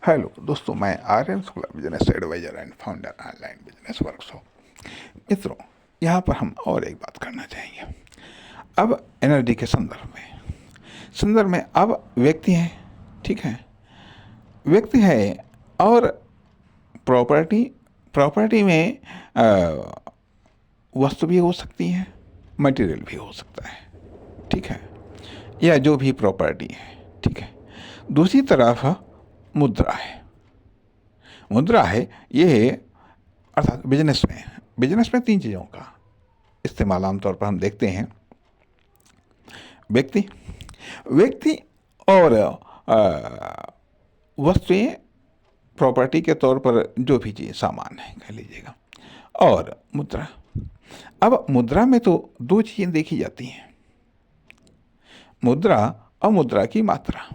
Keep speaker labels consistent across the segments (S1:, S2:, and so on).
S1: Hello दोस्तों, मैं Aryan Shukla, business advisor and founder online business workshop. मित्रों, यहाँ पर हम और एक बात करना चाहेंगे। अब एनर्जी के संदर्भ में अब व्यक्ति है, ठीक है, व्यक्ति है और प्रॉपर्टी प्रॉपर्टी में वस्तु भी हो सकती है, मटेरियल भी हो सकता है, ठीक है, या जो भी प्रॉपर्टी है, ठीक है। दूसरी तरफ मुद्रा है ये, अर्थात बिजनेस में तीन चीज़ों का इस्तेमाल आमतौर पर हम देखते हैं। व्यक्ति व्यक्ति और वस्तुएं, प्रॉपर्टी के तौर पर जो भी चीज़ सामान है कह लीजिएगा, और मुद्रा। अब मुद्रा में तो दो चीज़ें देखी जाती हैं, मुद्रा और मुद्रा की मात्रा।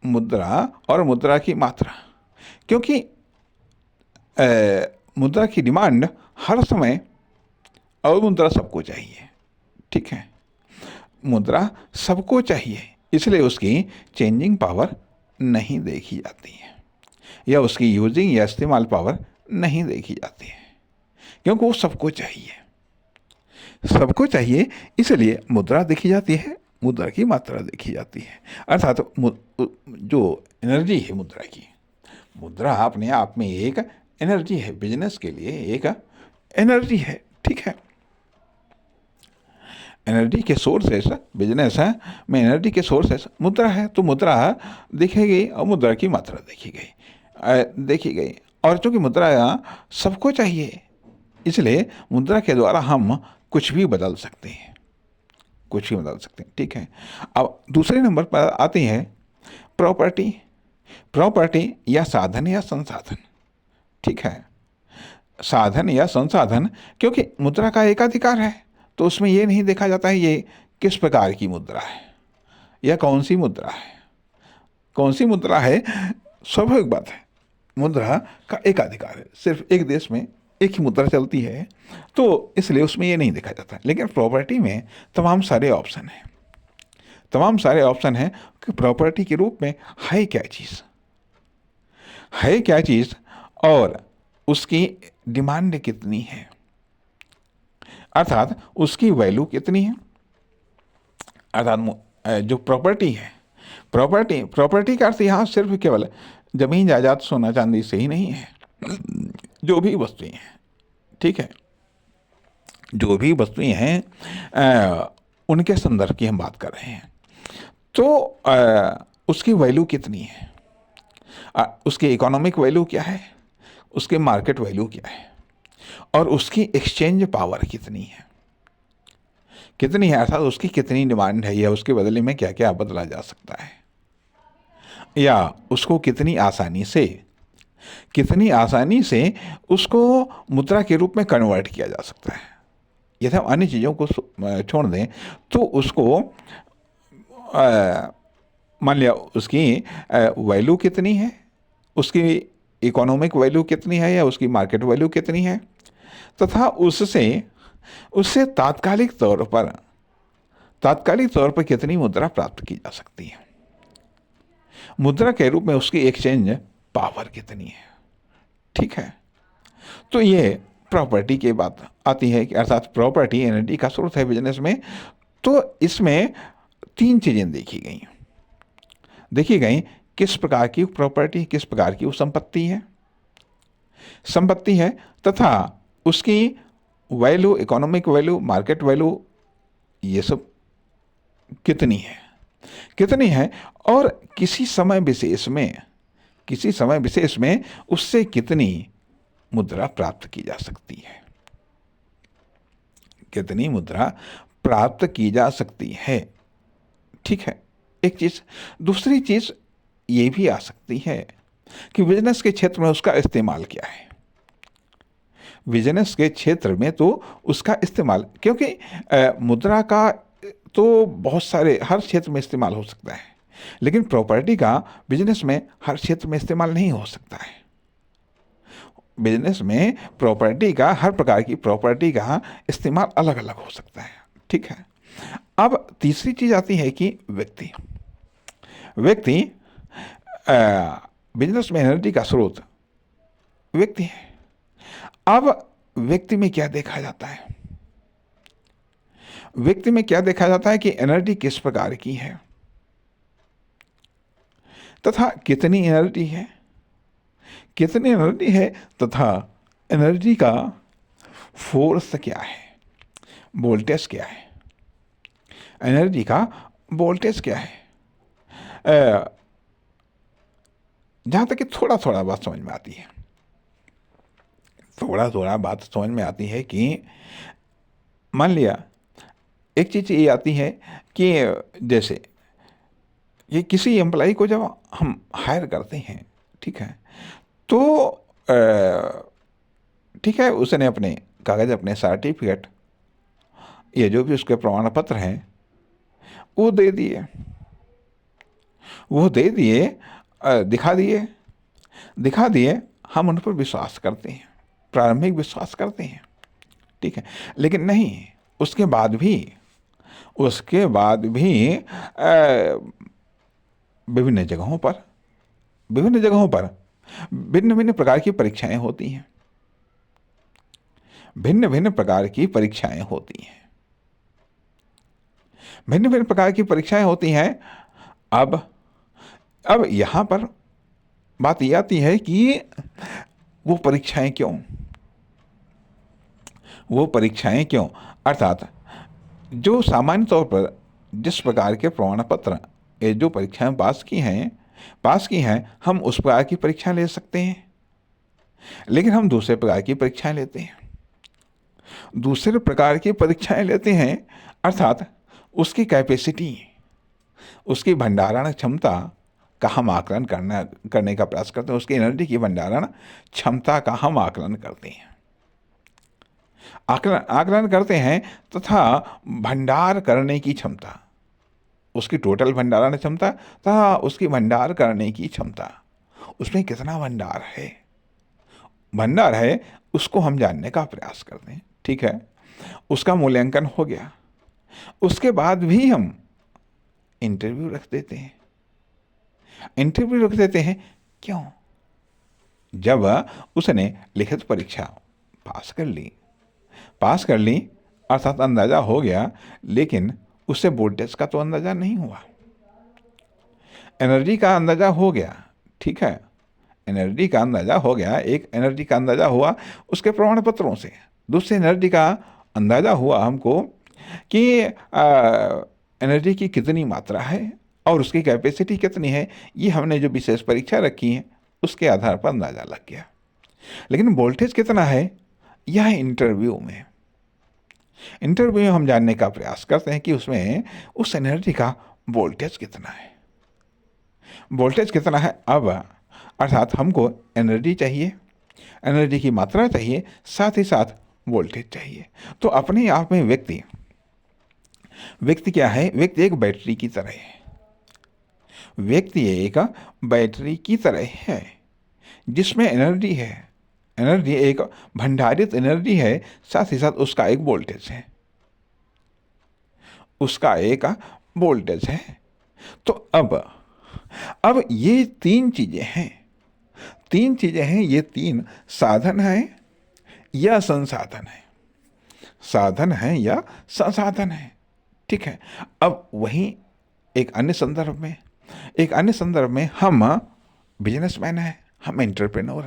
S1: मुद्रा और मुद्रा की मात्रा, क्योंकि मुद्रा की डिमांड हर समय, और मुद्रा सबको चाहिए, ठीक है। मुद्रा सबको चाहिए, इसलिए उसकी चेंजिंग पावर नहीं देखी जाती है, या उसकी यूजिंग या इस्तेमाल पावर नहीं देखी जाती है, क्योंकि वो सबको चाहिए, इसलिए मुद्रा देखी जाती है, मुद्रा की मात्रा देखी जाती है। अर्थात जो एनर्जी है मुद्रा अपने आप में एक एनर्जी है, बिजनेस के लिए एक एनर्जी है, ठीक है। एनर्जी के सोर्सेस बिजनेस है में एनर्जी के सोर्सेस मुद्रा है, तो मुद्रा दिखेगी और मुद्रा की मात्रा देखी गई। और चूंकि मुद्रा सबको चाहिए, इसलिए मुद्रा के द्वारा हम कुछ भी बदल सकते हैं, ठीक है। अब दूसरे नंबर पर आती है प्रॉपर्टी या साधन या संसाधन, ठीक है। साधन या संसाधन, क्योंकि मुद्रा का एकाधिकार है, तो उसमें ये नहीं देखा जाता है ये किस प्रकार की मुद्रा है या कौन सी मुद्रा है। स्वाभाविक बात है, मुद्रा का एकाधिकार है, सिर्फ एक देश में एक ही मुद्रा चलती है, तो इसलिए उसमें ये नहीं देखा जाता। लेकिन प्रॉपर्टी में तमाम सारे ऑप्शन हैं कि प्रॉपर्टी के रूप में है क्या चीज़ और उसकी डिमांड कितनी है, अर्थात उसकी वैल्यू कितनी है। अर्थात जो प्रॉपर्टी है, प्रॉपर्टी का अर्थ यहाँ सिर्फ केवल जमीन जायदाद सोना चांदी से ही नहीं है। जो भी वस्तुएं हैं, ठीक है, जो भी वस्तुएं हैं उनके संदर्भ की हम बात कर रहे हैं, तो उसकी वैल्यू कितनी है, उसकी इकोनॉमिक वैल्यू क्या है, उसके मार्केट वैल्यू क्या है, और उसकी एक्सचेंज पावर कितनी है, अर्थात उसकी कितनी डिमांड है, या उसके बदले में क्या क्या बदला जा सकता है, या उसको कितनी आसानी से उसको मुद्रा के रूप में कन्वर्ट किया जा सकता है। यदि हम अन्य चीज़ों को छोड़ दें तो उसको मान लिया उसकी वैल्यू कितनी है, उसकी इकोनॉमिक वैल्यू कितनी है, या उसकी मार्केट वैल्यू कितनी है, तथा उससे तात्कालिक तौर पर कितनी मुद्रा प्राप्त की जा सकती है, मुद्रा के रूप में उसकी एक्सचेंज पावर कितनी है, ठीक है। तो ये प्रॉपर्टी की बात आती है कि अर्थात प्रॉपर्टी एनर्जी का स्रोत है बिजनेस में। तो इसमें तीन चीज़ें देखी गई किस प्रकार की प्रॉपर्टी, किस प्रकार की वो संपत्ति है, तथा उसकी value, economic value, market value, ये सब कितनी है, और किसी समय विशेष में उससे कितनी मुद्रा प्राप्त की जा सकती है, ठीक है। एक चीज़, दूसरी चीज़ ये भी आ सकती है कि बिजनेस के क्षेत्र में उसका इस्तेमाल क्या है। बिजनेस के क्षेत्र में तो उसका इस्तेमाल, क्योंकि मुद्रा का तो बहुत सारे हर क्षेत्र में इस्तेमाल हो सकता है, लेकिन प्रॉपर्टी का बिजनेस में हर क्षेत्र में इस्तेमाल नहीं हो सकता है। बिजनेस में हर प्रकार की प्रॉपर्टी का इस्तेमाल अलग अलग हो सकता है, ठीक है। अब तीसरी चीज़ आती है कि व्यक्ति बिजनेस में एनर्जी का स्रोत व्यक्ति है। अब व्यक्ति में क्या देखा जाता है? व्यक्ति में क्या देखा जाता है कि एनर्जी किस प्रकार की है तथा कितनी एनर्जी है, कितनी एनर्जी है तथा एनर्जी का फोर्स क्या है, वोल्टेज क्या है, एनर्जी का वोल्टेज क्या है। जहाँ तक कि थोड़ा थोड़ा बात समझ में आती है, थोड़ा थोड़ा बात समझ में आती है कि मान लिया एक चीज़ ये आती है कि जैसे ये किसी एम्प्लॉय को जब हम हायर करते हैं, ठीक है, तो ठीक है, उसने अपने कागज़, अपने सर्टिफिकेट, ये जो भी उसके प्रमाण पत्र हैं वो दे दिए, दिखा दिए, हम उन पर विश्वास करते हैं, प्रारंभिक विश्वास करते हैं, ठीक है। लेकिन नहीं, उसके बाद भी विभिन्न जगहों पर भिन्न भिन्न प्रकार की परीक्षाएं होती हैं, भिन्न भिन्न प्रकार की परीक्षाएं होती हैं। अब यहाँ पर बात ये आती है कि वो परीक्षाएं क्यों, अर्थात जो सामान्य तौर पर जिस प्रकार के प्रमाण पत्र ये जो परीक्षाएं पास की हैं, हम उस प्रकार की परीक्षा ले सकते हैं, लेकिन हम दूसरे प्रकार की परीक्षाएं लेते हैं, अर्थात उसकी कैपेसिटी, उसकी भंडारण क्षमता का हम आकलन करने का प्रयास करते हैं, उसकी एनर्जी की भंडारण क्षमता का हम आकलन करते हैं तथा भंडार करने की क्षमता, उसकी टोटल भंडारण क्षमता तथा उसकी भंडार करने की क्षमता, उसमें कितना भंडार है उसको हम जानने का प्रयास करते हैं, ठीक है। उसका मूल्यांकन हो गया, उसके बाद भी हम इंटरव्यू रख देते हैं। क्यों? जब उसने लिखित परीक्षा पास कर ली अर्थात अंदाजा हो गया, लेकिन उससे वोल्टेज का तो अंदाजा नहीं हुआ, एनर्जी का अंदाजा हो गया, ठीक है, एनर्जी का अंदाजा हो गया, एक एनर्जी का अंदाजा हुआ उसके प्रमाण पत्रों से, दूसरे एनर्जी का अंदाजा हुआ हमको कि एनर्जी की कितनी मात्रा है और उसकी कैपेसिटी कितनी है। ये हमने जो विशेष परीक्षा रखी है उसके आधार पर अंदाजा लग गया, लेकिन वोल्टेज कितना है यह इंटरव्यू में हम जानने का प्रयास करते हैं कि उसमें उस एनर्जी का वोल्टेज कितना है। अब अर्थात हमको एनर्जी चाहिए, एनर्जी की मात्रा चाहिए, साथ ही साथ वोल्टेज चाहिए। तो अपने आप में व्यक्ति क्या है? व्यक्ति एक बैटरी की तरह है, जिसमें एनर्जी है, एनर्जी एक भंडारित एनर्जी है, साथ ही साथ उसका एक वोल्टेज है, तो अब ये तीन चीजें हैं, ये तीन साधन हैं या संसाधन है, ठीक है। अब वहीं एक अन्य संदर्भ में हम बिजनेसमैन हैं, हम एंटरप्रेन्योर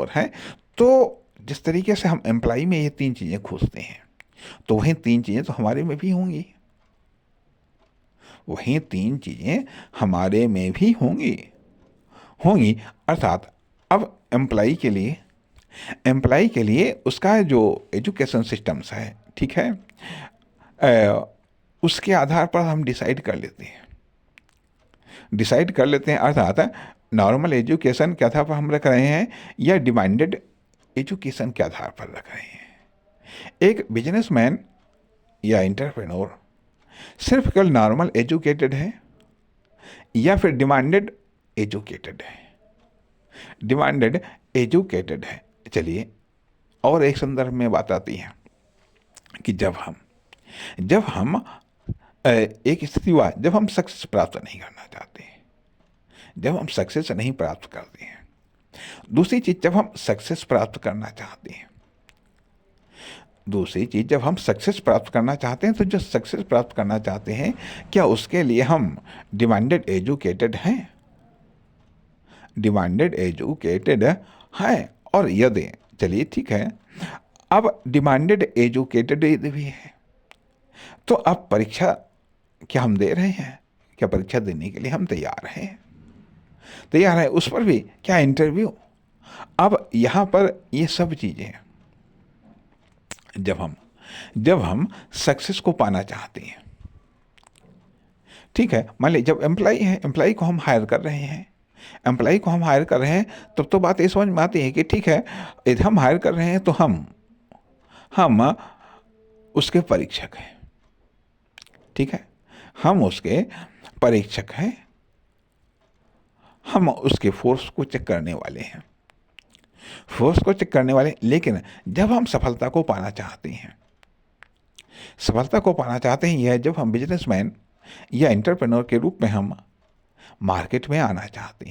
S1: हैं, तो जिस तरीके से हम एम्प्लॉय में ये तीन चीज़ें खोजते हैं, तो वही तीन चीज़ें तो हमारे में भी होंगी। अर्थात अब एम्प्लॉय के लिए उसका जो एजुकेशन सिस्टम्स है, ठीक है, उसके आधार पर हम डिसाइड कर लेते हैं, अर्थात नॉर्मल एजुकेशन के आधार पर हम रख रहे हैं या डिमांडेड एजुकेशन के आधार पर रख रहे हैं। एक बिजनेसमैन या एंटरप्रेन्योर सिर्फ केवल नॉर्मल एजुकेटेड है या फिर डिमांडेड एजुकेटेड है। चलिए और एक संदर्भ में बात आती है कि जब हम एक स्थिति हुआ जब हम सक्सेस प्राप्त नहीं करना चाहते हैं, जब हम सक्सेस नहीं प्राप्त करते हैं। दूसरी चीज, जब हम सक्सेस प्राप्त करना चाहते हैं, दूसरी चीज जब हम सक्सेस प्राप्त करना चाहते हैं, तो जो सक्सेस प्राप्त करना चाहते हैं, क्या उसके लिए हम डिमांडेड एजुकेटेड हैं? डिमांडेड एजुकेटेड हैं। और यदि, चलिए ठीक है, अब डिमांडेड एजुकेटेड भी है, तो अब परीक्षा क्या हम दे रहे हैं? क्या परीक्षा देने के लिए हम तैयार हैं? तैयार है, उस पर भी क्या इंटरव्यू? अब यहाँ पर ये सब चीज़ें जब हम सक्सेस को पाना चाहते हैं, ठीक है, मान लीजिए जब एम्प्लॉई है, एम्प्लॉई को हम हायर कर रहे हैं, एम्प्लॉई को हम हायर कर रहे हैं, तब तो बात ये समझ में आती है कि ठीक है, यदि हम हायर कर रहे हैं तो हम उसके परीक्षक हैं, ठीक है, हम उसके परीक्षक हैं, हम उसके फोर्स को चेक करने वाले हैं, फोर्स को चेक करने वाले। लेकिन जब हम सफलता को पाना चाहते हैं, सफलता को पाना चाहते हैं, यह जब हम बिजनेसमैन या एंटरप्रेन्योर के रूप में हम मार्केट में आना चाहते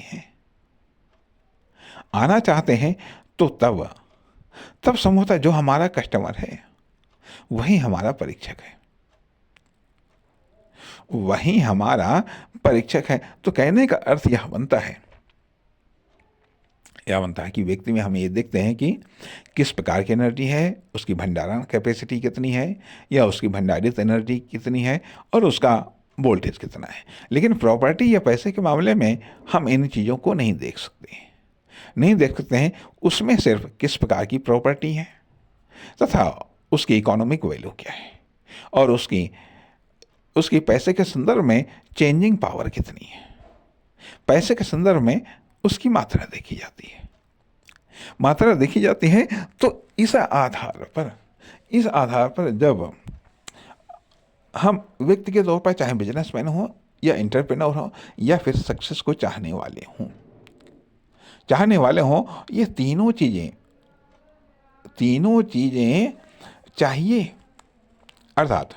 S1: हैं, तो तब संभवतः जो हमारा कस्टमर है वही हमारा परीक्षक है, वही हमारा परीक्षक है। तो कहने का अर्थ यह बनता है कि व्यक्ति में हम ये देखते हैं कि किस प्रकार की एनर्जी है, उसकी भंडारण कैपेसिटी कितनी है, या उसकी भंडारित एनर्जी कितनी है, और उसका वोल्टेज कितना है। लेकिन प्रॉपर्टी या पैसे के मामले में हम इन चीज़ों को नहीं देख सकते हैं। उसमें सिर्फ किस प्रकार की प्रॉपर्टी है तथा उसकी इकोनॉमिक वैल्यू क्या है, और उसकी पैसे के संदर्भ में चेंजिंग पावर कितनी है, पैसे के संदर्भ में उसकी मात्रा देखी जाती है। तो इस आधार पर जब हम व्यक्ति के तौर पर, चाहे बिजनेसमैन हो या एंटरप्रेन्योर हो या फिर सक्सेस को चाहने वाले हों, ये तीनों चीज़ें चाहिए। अर्थात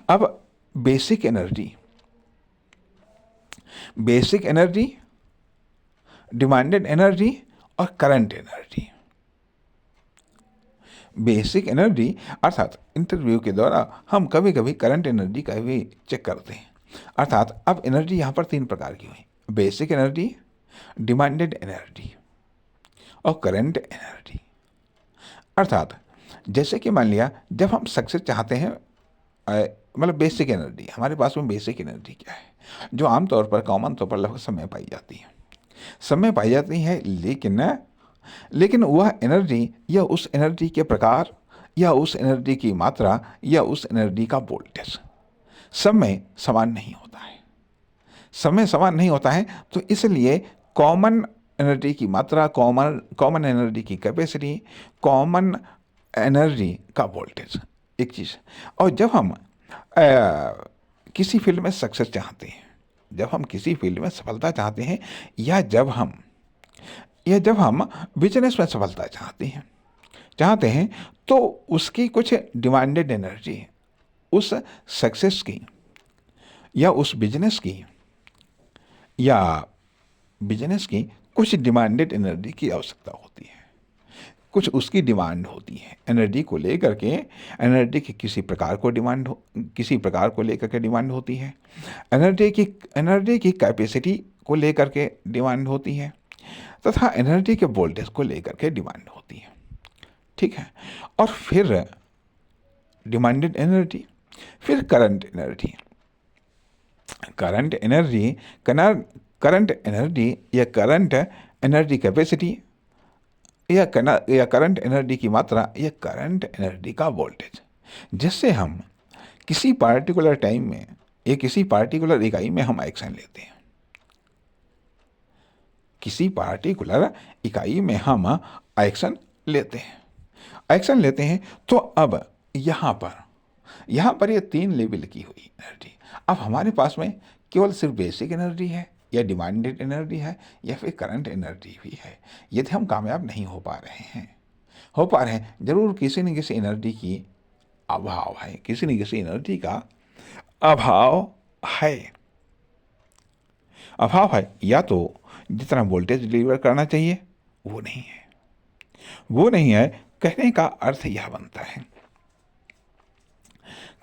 S1: अब बेसिक एनर्जी, डिमांडेड एनर्जी और करंट एनर्जी। बेसिक एनर्जी अर्थात इंटरव्यू के द्वारा हम कभी कभी करंट एनर्जी का भी चेक करते हैं। अर्थात अब एनर्जी यहाँ पर 3 प्रकार की हुई: बेसिक एनर्जी, डिमांडेड एनर्जी और करंट एनर्जी। अर्थात जैसे कि मान लिया, जब हम सक्सेस चाहते हैं, मतलब बेसिक एनर्जी, हमारे पास में बेसिक एनर्जी क्या है, जो आमतौर पर, कॉमन तौर पर लगभग समय पाई जाती है, लेकिन वह एनर्जी या उस एनर्जी के प्रकार या उस एनर्जी की मात्रा या उस एनर्जी का वोल्टेज सब में समान नहीं होता है। तो इसलिए कॉमन एनर्जी की मात्रा, कॉमन एनर्जी की कैपेसिटी, कॉमन एनर्जी का वोल्टेज एक चीज़। और जब हम किसी फील्ड में सक्सेस चाहते हैं, जब हम किसी फील्ड में सफलता चाहते हैं, या जब हम बिजनेस में सफलता चाहते हैं, तो उसकी कुछ डिमांडेड एनर्जी, उस सक्सेस की या उस बिजनेस की कुछ डिमांडेड एनर्जी की आवश्यकता होती है, कुछ उसकी डिमांड होती है। एनर्जी को लेकर के, एनर्जी की किसी प्रकार को लेकर के डिमांड होती है, एनर्जी की कैपेसिटी को लेकर के डिमांड होती है, तथा एनर्जी के वोल्टेज को लेकर के डिमांड होती है, ठीक है। और फिर डिमांडेड एनर्जी, फिर करंट एनर्जी या करंट एनर्जी कैपेसिटी या करंट एनर्जी की मात्रा या करंट एनर्जी का वोल्टेज, जिससे हम किसी पार्टिकुलर टाइम में या किसी पार्टिकुलर इकाई में हम एक्शन लेते हैं, किसी पार्टिकुलर इकाई में हम एक्शन लेते हैं। तो अब यहाँ पर ये 3 लेवल की हुई एनर्जी। अब हमारे पास में केवल सिर्फ बेसिक एनर्जी है, या डिमांडेड एनर्जी है, या फिर करंट एनर्जी भी है। यदि हम कामयाब नहीं हो पा रहे हैं, जरूर किसी न किसी एनर्जी की अभाव है, किसी न किसी एनर्जी का अभाव है। अभाव है, या तो जितना वोल्टेज डिलीवर करना चाहिए वो नहीं है। वो नहीं है, कहने का अर्थ यह बनता है,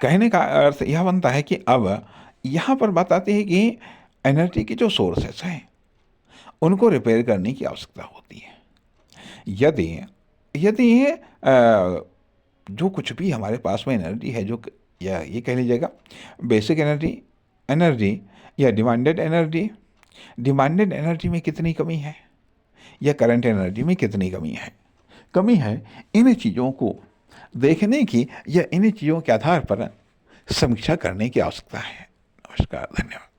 S1: कहने का अर्थ यह बनता है कि अब यहाँ पर बात आती है कि एनर्जी के जो सोर्सेस हैं उनको रिपेयर करने की आवश्यकता होती है। यदि यदि जो कुछ भी हमारे पास में एनर्जी है, जो या ये कह लीजिएगा बेसिक एनर्जी, एनर्जी या डिमांडेड एनर्जी में कितनी कमी है या करंट एनर्जी में कितनी कमी है, इन चीज़ों को देखने की या इन चीज़ों के आधार पर समीक्षा करने की आवश्यकता है। नमस्कार, धन्यवाद।